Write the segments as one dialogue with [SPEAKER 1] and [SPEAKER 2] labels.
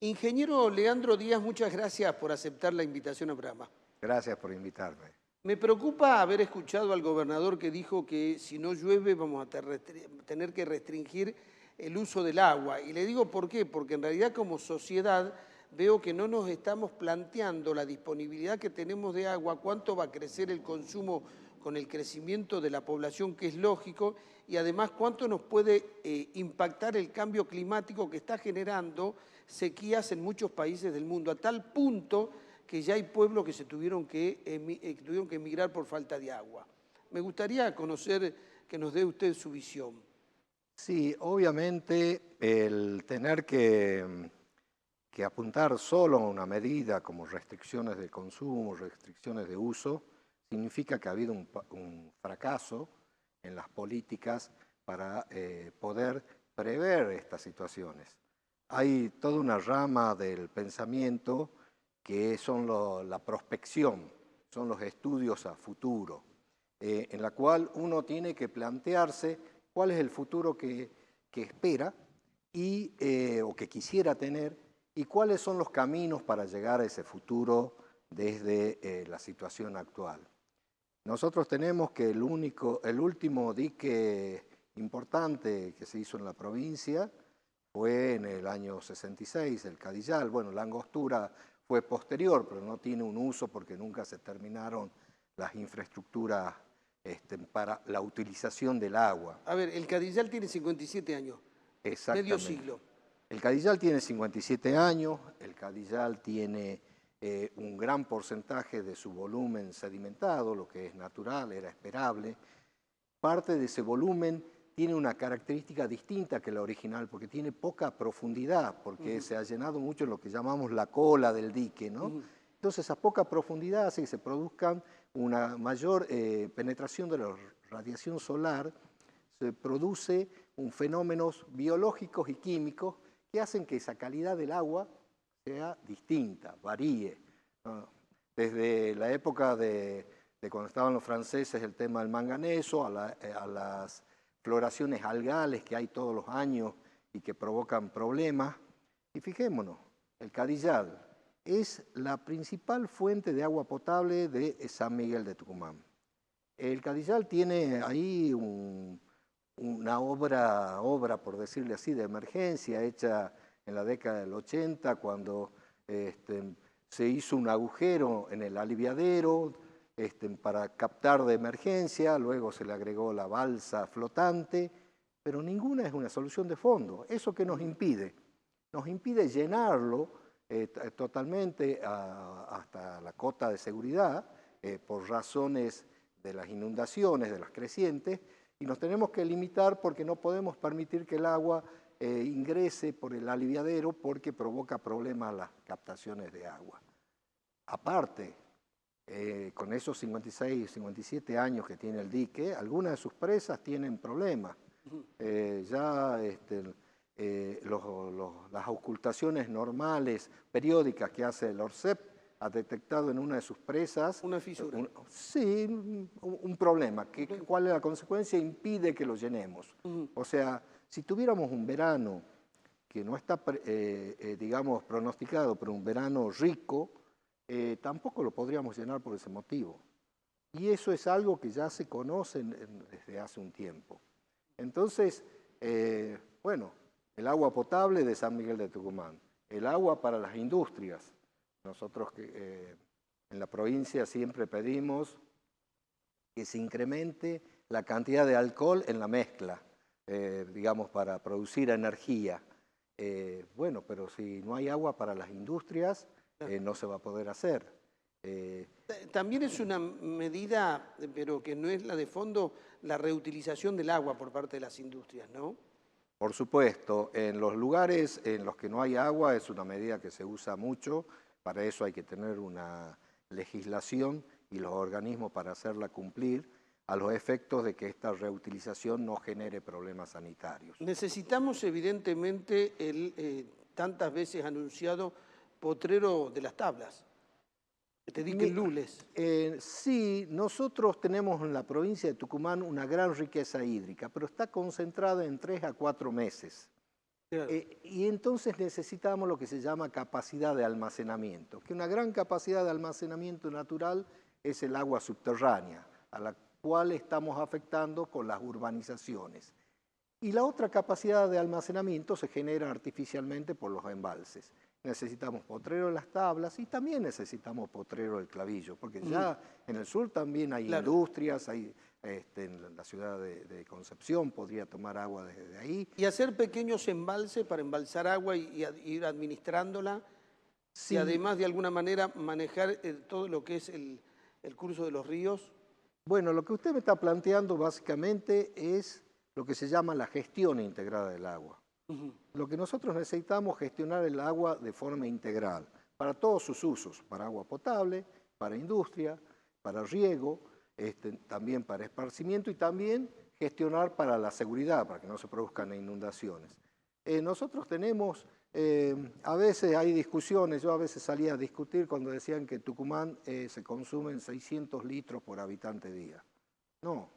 [SPEAKER 1] Ingeniero Leandro Díaz, muchas gracias por aceptar la invitación a programa.
[SPEAKER 2] Gracias por invitarme.
[SPEAKER 1] Me preocupa haber escuchado al gobernador que dijo que si no llueve vamos a tener que restringir el uso del agua. Y le digo por qué, porque en realidad como sociedad veo que no nos estamos planteando la disponibilidad que tenemos de agua, cuánto va a crecer el consumo con el crecimiento de la población, que es lógico, y además cuánto nos puede impactar el cambio climático que está generando sequías en muchos países del mundo, a tal punto que ya hay pueblos que se tuvieron que emigrar por falta de agua. Me gustaría conocer, que nos dé usted su visión.
[SPEAKER 2] Sí, obviamente el tener que apuntar solo a una medida como restricciones de consumo, restricciones de uso, significa que ha habido un fracaso en las políticas para poder prever estas situaciones. Hay toda una rama del pensamiento que son la prospección, son los estudios a futuro, en la cual uno tiene que plantearse cuál es el futuro que espera o que quisiera tener y cuáles son los caminos para llegar a ese futuro desde la situación actual. Nosotros tenemos que el último dique importante que se hizo en la provincia fue en el año 66, el Cadillal. Bueno, la Angostura fue posterior, pero no tiene un uso porque nunca se terminaron las infraestructuras para la utilización del agua.
[SPEAKER 1] A ver, el Cadillal tiene 57 años, medio siglo.
[SPEAKER 2] El Cadillal tiene 57 años, el Cadillal tiene un gran porcentaje de su volumen sedimentado, lo que es natural, era esperable. Parte de ese volumen tiene una característica distinta que la original, porque tiene poca profundidad, porque se ha llenado mucho en lo que llamamos la cola del dique, ¿no? Entonces, esa poca profundidad hace que se produzcan una mayor penetración de la radiación solar, se produce fenómenos biológicos y químicos que hacen que esa calidad del agua sea distinta, varíe, ¿no? Desde la época de cuando estaban los franceses, el tema del manganeso, a las floraciones algales que hay todos los años y que provocan problemas. Y fijémonos, el Cadillal es la principal fuente de agua potable de San Miguel de Tucumán. El Cadillal tiene ahí una obra, por decirle así, de emergencia hecha en la década del 80, cuando se hizo un agujero en el aliviadero para captar de emergencia, luego se le agregó la balsa flotante, pero ninguna es una solución de fondo. ¿Eso qué nos impide? Nos impide llenarlo totalmente hasta la cota de seguridad por razones de las inundaciones, de las crecientes, y nos tenemos que limitar porque no podemos permitir que el agua ingrese por el aliviadero porque provoca problemas a las captaciones de agua. Aparte, con esos 56, 57 años que tiene el dique, algunas de sus presas tienen problemas. Las ocultaciones normales, periódicas que hace el ORCEP, ha detectado en una de sus presas...
[SPEAKER 1] Una fisura.
[SPEAKER 2] Un problema. ¿Cuál es la consecuencia? Impide que lo llenemos. O sea, si tuviéramos un verano que no está, digamos, pronosticado, pero un verano rico, tampoco lo podríamos llenar por ese motivo. Y eso es algo que ya se conoce desde hace un tiempo. Entonces, bueno, el agua potable de San Miguel de Tucumán, el agua para las industrias. Nosotros en la provincia siempre pedimos que se incremente la cantidad de alcohol en la mezcla, digamos, para producir energía. Bueno, pero si no hay agua para las industrias, no se va a poder hacer.
[SPEAKER 1] También es una medida, pero que no es la de fondo, la reutilización del agua por parte de las industrias, ¿no?
[SPEAKER 2] Por supuesto, en los lugares en los que no hay agua es una medida que se usa mucho. Para eso hay que tener una legislación y los organismos para hacerla cumplir a los efectos de que esta reutilización no genere problemas sanitarios.
[SPEAKER 1] Necesitamos evidentemente el tantas veces anunciado potrero de las tablas. Te dije lunes.
[SPEAKER 2] Sí, nosotros tenemos en la provincia de Tucumán una gran riqueza hídrica, pero está concentrada en 3 a 4 meses.
[SPEAKER 1] Claro.
[SPEAKER 2] Y entonces necesitamos lo que se llama capacidad de almacenamiento, que una gran capacidad de almacenamiento natural es el agua subterránea, a la cual estamos afectando con las urbanizaciones. Y la otra capacidad de almacenamiento se genera artificialmente por los embalses. Necesitamos potrero en las tablas y también necesitamos potrero del Clavillo, porque ya en el sur también hay
[SPEAKER 1] Claro.
[SPEAKER 2] industrias, hay, en la ciudad de Concepción podría tomar agua desde ahí.
[SPEAKER 1] Y hacer pequeños embalses para embalsar agua y ir administrándola, y
[SPEAKER 2] Sí,
[SPEAKER 1] además de alguna manera manejar todo lo que es el curso de los ríos.
[SPEAKER 2] bueno, lo que usted me está planteando básicamente es lo que se llama la gestión integrada del agua.
[SPEAKER 1] Ujú.
[SPEAKER 2] Lo que nosotros necesitamos es gestionar el agua de forma integral, para todos sus usos, para agua potable, para industria, para riego, también para esparcimiento y también gestionar para la seguridad, para que no se produzcan inundaciones. Nosotros tenemos, a veces hay discusiones, yo a veces salía a discutir cuando decían que en Tucumán se consumen 600 litros por habitante día. No,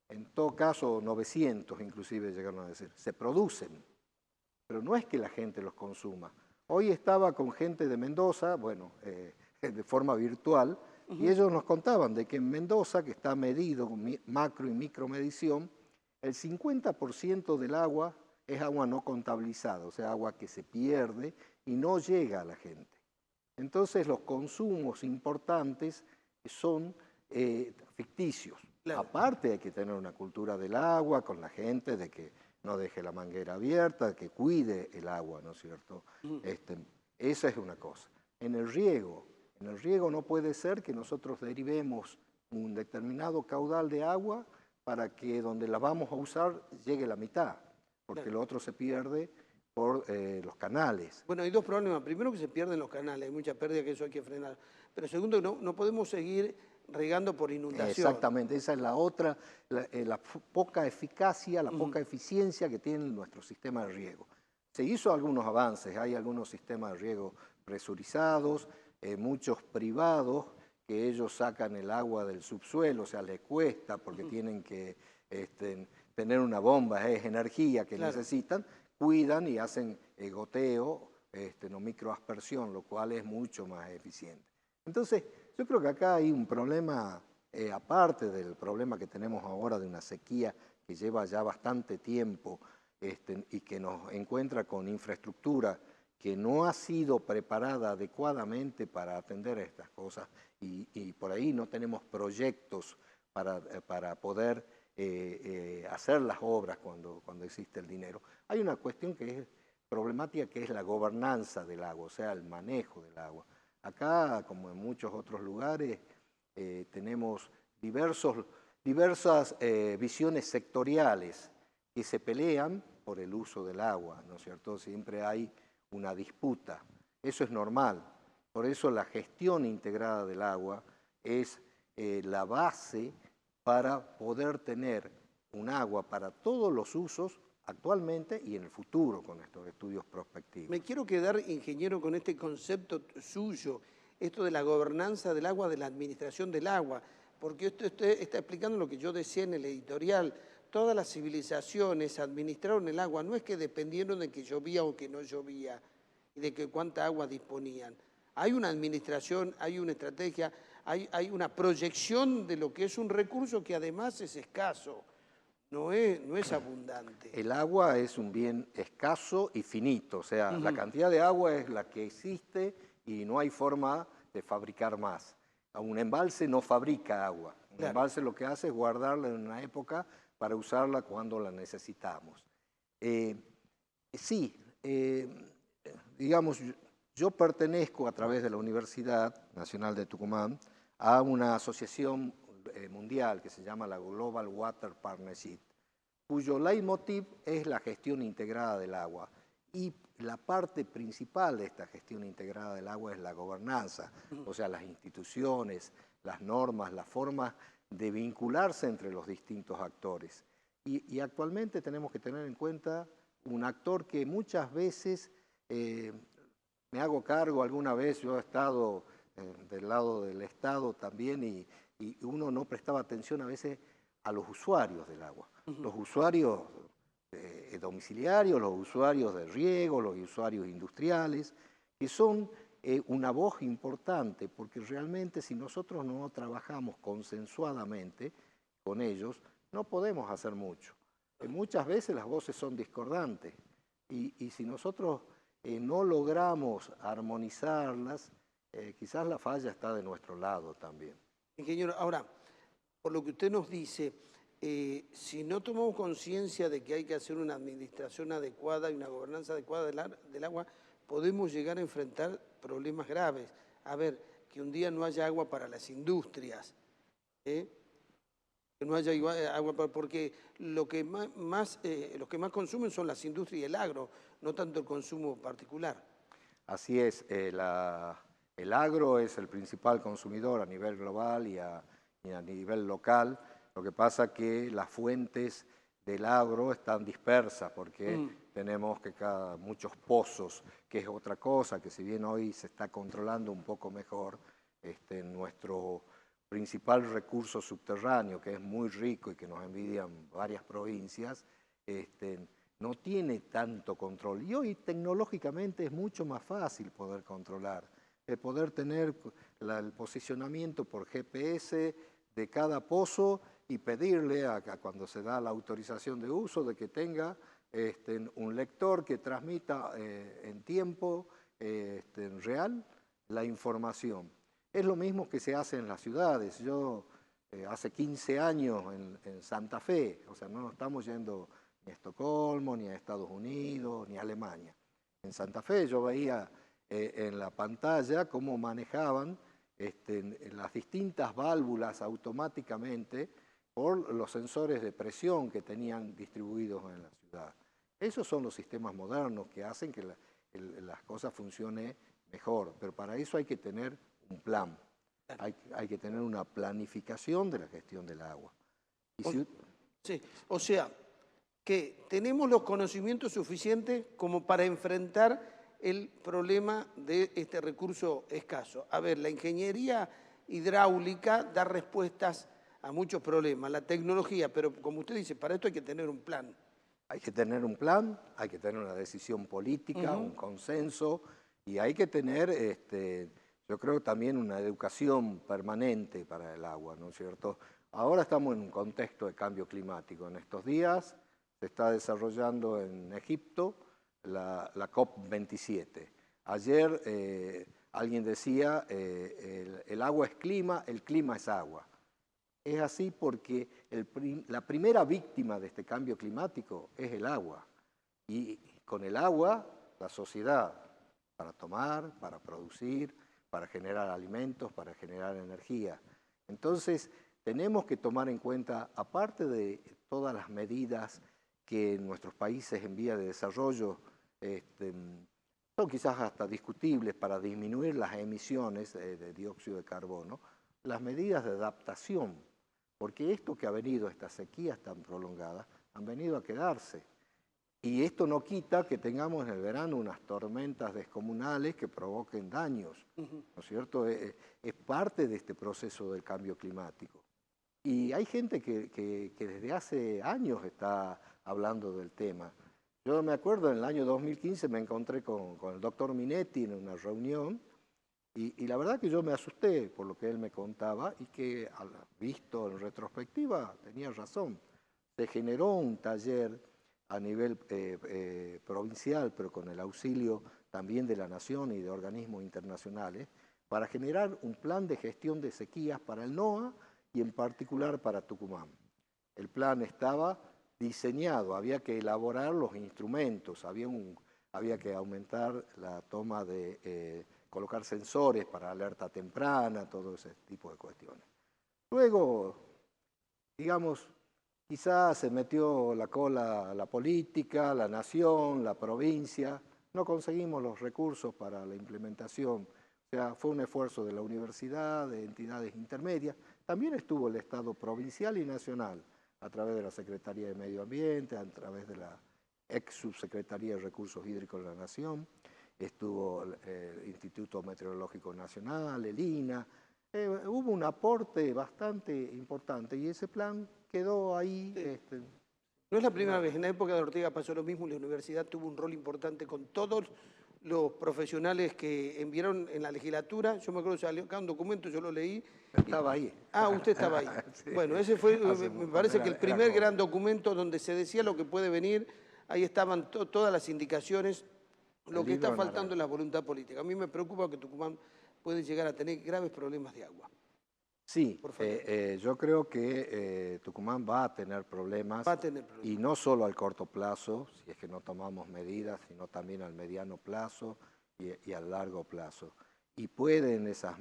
[SPEAKER 2] en todo caso 900 inclusive llegaron a decir, se producen, pero no es que la gente los consuma. Hoy estaba con gente de Mendoza, bueno, de forma virtual, y ellos nos contaban de que en Mendoza, que está medido con macro y micromedición, el 50% del agua es agua no contabilizada, o sea, agua que se pierde y no llega a la gente. Entonces los consumos importantes son ficticios.
[SPEAKER 1] Claro.
[SPEAKER 2] Aparte hay que tener una cultura del agua con la gente, de que no deje la manguera abierta, que cuide el agua, ¿no es cierto? Esa es una cosa. En el riego no puede ser que nosotros derivemos un determinado caudal de agua para que donde la vamos a usar llegue la mitad, porque
[SPEAKER 1] Claro.
[SPEAKER 2] lo otro se pierde por los canales.
[SPEAKER 1] Bueno, hay dos problemas. Primero, que se pierden los canales, hay mucha pérdida, que eso hay que frenar. Pero segundo, no podemos seguir regando por inundación.
[SPEAKER 2] Exactamente, esa es la otra, la poca eficacia, la poca eficiencia que tiene nuestro sistema de riego. Se hizo algunos avances, hay algunos sistemas de riego presurizados, muchos privados, que ellos sacan el agua del subsuelo, o sea, les cuesta porque tienen que tener una bomba, es energía que
[SPEAKER 1] Claro.
[SPEAKER 2] necesitan, cuidan y hacen goteo, no microaspersión, lo cual es mucho más eficiente. Entonces, yo creo que acá hay un problema, aparte del problema que tenemos ahora de una sequía que lleva ya bastante tiempo y que nos encuentra con infraestructura que no ha sido preparada adecuadamente para atender a estas cosas y por ahí no tenemos proyectos para poder hacer las obras cuando existe el dinero. Hay una cuestión que es problemática, que es la gobernanza del agua, o sea, el manejo del agua. Acá, como en muchos otros lugares, tenemos diversas visiones sectoriales que se pelean por el uso del agua, ¿no es cierto? Siempre hay una disputa. Eso es normal. Por eso la gestión integrada del agua es la base para poder tener un agua para todos los usos actualmente y en el futuro con estos estudios prospectivos.
[SPEAKER 1] Me quiero quedar, ingeniero, con este concepto suyo, esto de la gobernanza del agua, de la administración del agua, porque usted está explicando lo que yo decía en el editorial. Todas las civilizaciones administraron el agua, no es que dependieron de que llovía o que no llovía y de que cuánta agua disponían. Hay una administración, hay una estrategia, hay una proyección de lo que es un recurso que además es escaso, no es abundante.
[SPEAKER 2] El agua es un bien escaso y finito, o sea, la cantidad de agua es la que existe y no hay forma de fabricar más. Un embalse no fabrica agua, un embalse lo que hace es guardarla en una época para usarla cuando la necesitamos. Sí, digamos, yo pertenezco a través de la Universidad Nacional de Tucumán a una asociación mundial que se llama la Global Water Partnership, cuyo leitmotiv es la gestión integrada del agua. Y la parte principal de esta gestión integrada del agua es la gobernanza, o sea, las instituciones, las normas, las formas de vincularse entre los distintos actores. Y actualmente tenemos que tener en cuenta un actor que muchas veces, me hago cargo alguna vez, yo he estado del lado del Estado también y uno no prestaba atención a veces a los usuarios del agua. Los usuarios domiciliarios, los usuarios de riego, los usuarios industriales, que son una voz importante, porque realmente si nosotros no trabajamos consensuadamente con ellos, no podemos hacer mucho. Muchas veces las voces son discordantes y si nosotros no logramos armonizarlas, quizás la falla está de nuestro lado también.
[SPEAKER 1] Ingeniero, ahora, por lo que usted nos dice, si no tomamos conciencia de que hay que hacer una administración adecuada y una gobernanza adecuada del agua, podemos llegar a enfrentar problemas graves. A ver, que un día no haya agua para las industrias, que no haya agua porque los que más consumen son las industrias y el agro, no tanto el consumo particular.
[SPEAKER 2] Así es, el agro es el principal consumidor a nivel global y a nivel local. Lo que pasa es que las fuentes del agro están dispersas porque tenemos muchos pozos, que es otra cosa, que si bien hoy se está controlando un poco mejor, nuestro principal recurso subterráneo, que es muy rico y que nos envidian varias provincias, no tiene tanto control. Y hoy tecnológicamente es mucho más fácil poder controlar, poder tener el posicionamiento por GPS de cada pozo y pedirle cuando se da la autorización de uso de que tenga un lector que transmita en tiempo real la información. Es lo mismo que se hace en las ciudades. Yo hace 15 años en Santa Fe, o sea, no nos estamos yendo ni a Estocolmo, ni a Estados Unidos, ni a Alemania. En Santa Fe yo veía en la pantalla cómo manejaban las distintas válvulas automáticamente por los sensores de presión que tenían distribuidos en la ciudad. Esos son los sistemas modernos que hacen que las cosas funcionen mejor, pero para eso hay que tener un plan, hay que tener una planificación de la gestión del agua.
[SPEAKER 1] Sí, o sea, que tenemos los conocimientos suficientes como para enfrentar el problema de este recurso escaso. A ver, la ingeniería hidráulica da respuestas a muchos problemas, la tecnología, pero como usted dice, para esto hay que tener un plan.
[SPEAKER 2] Hay que tener un plan, hay que tener una decisión política, un consenso, y hay que tener, yo creo, también una educación permanente para el agua, ¿no es cierto? Ahora estamos en un contexto de cambio climático. En estos días se está desarrollando en Egipto la COP27. Ayer alguien decía, el agua es clima, el clima es agua. Es así porque la primera víctima de este cambio climático es el agua. Y con el agua, la sociedad, para tomar, para producir, para generar alimentos, para generar energía. Entonces, tenemos que tomar en cuenta, aparte de todas las medidas que nuestros países en vía de desarrollo son quizás hasta discutibles para disminuir las emisiones de dióxido de carbono, las medidas de adaptación, porque esto que ha venido, estas sequías tan prolongadas, han venido a quedarse. Y esto no quita que tengamos en el verano unas tormentas descomunales que provoquen daños, ¿no es cierto? Es parte de este proceso del cambio climático. Y hay gente que desde hace años está hablando del tema. Yo me acuerdo, en el año 2015 me encontré con el doctor Minetti en una reunión y la verdad que yo me asusté por lo que él me contaba y que, visto en retrospectiva, tenía razón. Se generó un taller a nivel provincial, pero con el auxilio también de la Nación y de organismos internacionales, para generar un plan de gestión de sequías para el NOA y en particular para Tucumán. El plan estaba diseñado, había que elaborar los instrumentos, había que aumentar la toma de colocar sensores para alerta temprana, todo ese tipo de cuestiones. Luego, digamos, quizás se metió la cola la política, la nación, la provincia, no conseguimos los recursos para la implementación. O sea, fue un esfuerzo de la universidad, de entidades intermedias. También estuvo el Estado provincial y nacional, a través de la Secretaría de Medio Ambiente, a través de la ex Subsecretaría de Recursos Hídricos de la Nación, estuvo el Instituto Meteorológico Nacional, el INA. Hubo un aporte bastante importante y ese plan quedó ahí
[SPEAKER 1] No es la primera vez, en la época de Ortega pasó lo mismo, la universidad tuvo un rol importante con todos los profesionales que enviaron en la legislatura. Yo me acuerdo que salió acá un documento, yo lo leí.
[SPEAKER 2] Estaba ahí.
[SPEAKER 1] Ah, usted estaba ahí.
[SPEAKER 2] Sí.
[SPEAKER 1] Bueno, ese fue, me
[SPEAKER 2] Cuando
[SPEAKER 1] parece que el
[SPEAKER 2] era
[SPEAKER 1] primer
[SPEAKER 2] joven.
[SPEAKER 1] gran documento donde se decía lo que puede venir, ahí estaban todas las indicaciones. Lo
[SPEAKER 2] El
[SPEAKER 1] que está
[SPEAKER 2] libro
[SPEAKER 1] faltando
[SPEAKER 2] naranja.
[SPEAKER 1] es la voluntad política. A mí me preocupa que Tucumán puede llegar a tener graves problemas de agua.
[SPEAKER 2] Sí,
[SPEAKER 1] Por favor.
[SPEAKER 2] yo creo que Tucumán va a tener problemas,
[SPEAKER 1] Va a tener
[SPEAKER 2] y
[SPEAKER 1] problemas.
[SPEAKER 2] no solo al corto plazo, si es que no tomamos medidas, sino también al mediano plazo y al largo plazo. Y pueden esas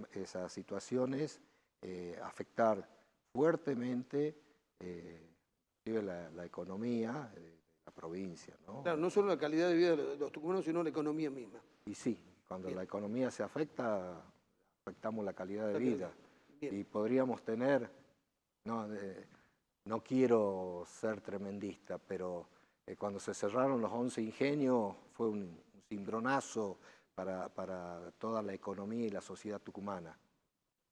[SPEAKER 2] situaciones afectar fuertemente inclusive la economía de la provincia, ¿no?
[SPEAKER 1] Claro, no solo la calidad de vida de los tucumanos, sino la economía misma.
[SPEAKER 2] Y sí, cuando
[SPEAKER 1] Bien.
[SPEAKER 2] la economía se afecta, afectamos la calidad de
[SPEAKER 1] Calidad de
[SPEAKER 2] vida.
[SPEAKER 1] Bien.
[SPEAKER 2] Y podríamos tener, no, no quiero ser tremendista, pero cuando se cerraron los 11 ingenios fue un cimbronazo para toda la economía y la sociedad tucumana.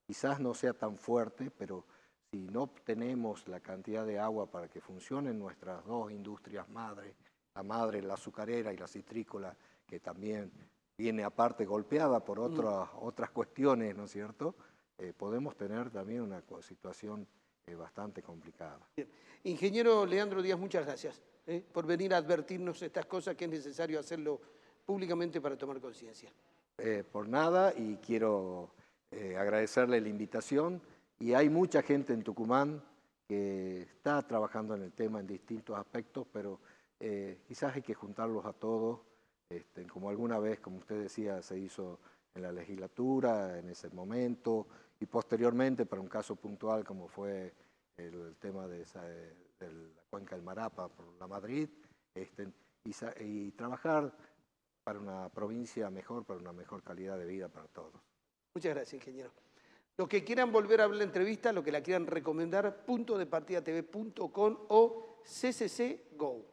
[SPEAKER 2] Quizás no sea tan fuerte, pero si no tenemos la cantidad de agua para que funcionen nuestras dos industrias madres, la madre, la azucarera y la citrícola, que también viene aparte golpeada por otras cuestiones, ¿no es cierto? Podemos tener también una situación bastante complicada.
[SPEAKER 1] Bien. Ingeniero Leandro Díaz, muchas gracias por venir a advertirnos estas cosas que es necesario hacerlo públicamente para tomar conciencia.
[SPEAKER 2] Por nada, y quiero agradecerle la invitación. Y hay mucha gente en Tucumán que está trabajando en el tema en distintos aspectos, pero quizás hay que juntarlos a todos, como alguna vez, como usted decía, se hizo en la legislatura, en ese momento, y posteriormente para un caso puntual como fue el tema de la cuenca del Marapa por la Madrid, y trabajar para una provincia mejor, para una mejor calidad de vida para todos.
[SPEAKER 1] Muchas gracias, ingeniero. Los que quieran volver a ver la entrevista, los que la quieran recomendar, puntodepartidatv.com o CCC Go.